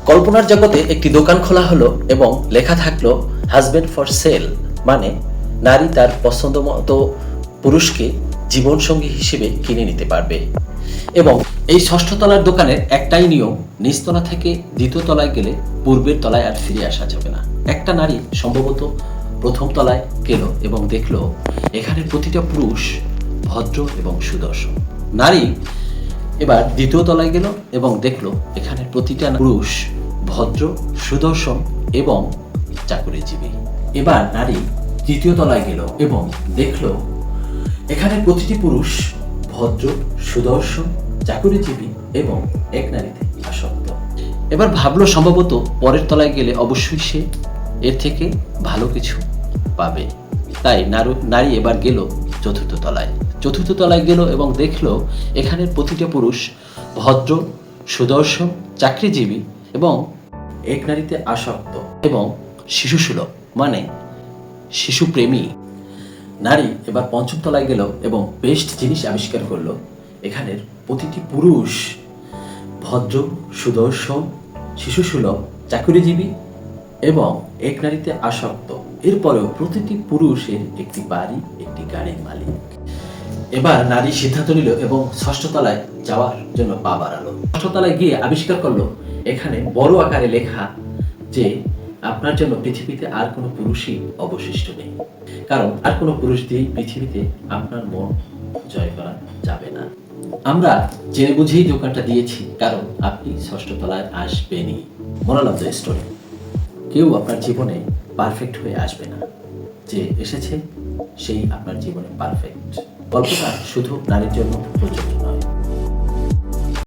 কল্পনার জগতে একটি দোকান খোলা হলো এবং লেখা থাকলো হাজবেন্ড ফর সেল, মানে নারী তার পছন্দ মতো পুরুষকে জীবনসঙ্গী হিসেবে কিনে নিতে পারবে। এবং এই ষষ্ঠ তলার দোকানের একটাই নিয়ম, নিচতলা থেকে দ্বিতীয় তলায় গেলে পূর্বের তলায় আর ফিরে আসা যাবে না। একটা নারী সম্ভবত প্রথম তলায় গেল এবং দেখলো এখানে প্রতিটা পুরুষ ভদ্র এবং সুদর্শন। নারী এবার দ্বিতীয় তলায় গেল এবং দেখলো এখানে প্রতিটা পুরুষ ভদ্র, সুদর্শন এবং চাকরিজীবী। এবার নারী তৃতীয় তলায় গেল এবং দেখলো এখানে প্রতিটি পুরুষ ভদ্র, সুদর্শন, চাকরিজীবী এবং এক নারীতে আসক্ত। এবার ভাবলো সম্ভবত পরের তলায় গেলে অবশ্যই সে এর থেকে ভালো কিছু পাবে। তাই নারী এবার গেল চতুর্থ তলায়। চতুর্থ তলায় গেল এবং দেখলো এখানে প্রতিটা পুরুষ ভদ্র, সুদর্শন, চাকরিজীবী এবং এক নারীতে আসক্ত এবং শিশুসুলভ, মানে শিশুপ্রেমী। নারী এবার পঞ্চম তলায় গেল এবং বেস্ট জিনিস আবিষ্কার করলো, এখানের প্রতিটি পুরুষ ভদ্র, সুদর্শন, শিশুসুলভ, চাকরিজীবী এবং এক নারীতে আসক্ত। এরপরেও প্রতিটি পুরুষের একটি বাড়ি, একটি গাড়ির মালিক। এবার নারী সিদ্ধান্ত নিল এবং ষষ্ঠ তলায় যাওয়ার জন্য পা বাড়ালো। ষষ্ঠ তলায় গিয়ে আবিষ্কার করলো এখানে বড় আকারে লেখা যে আপনার জন্য পৃথিবীতে আর কোনো পুরুষই অবশিষ্ট নেই, কারণ আর কোনো পুরুষ দিয়েই পৃথিবীতে আপনার মন জয় করা যাবে না। আমরা জেনে বুঝেই দোকানটা দিয়েছি, কারণ আপনি ষষ্ঠ তলায় আসবেনই। মোরাল অফ দ্য স্টোরি, কেউ আপনার জীবনে পারফেক্ট হয়ে আসবে না, যে এসেছে সেই আপনার জীবনে পারফেক্ট। গল্পটা শুধু নারীর জন্য প্রযোজ্য নয়।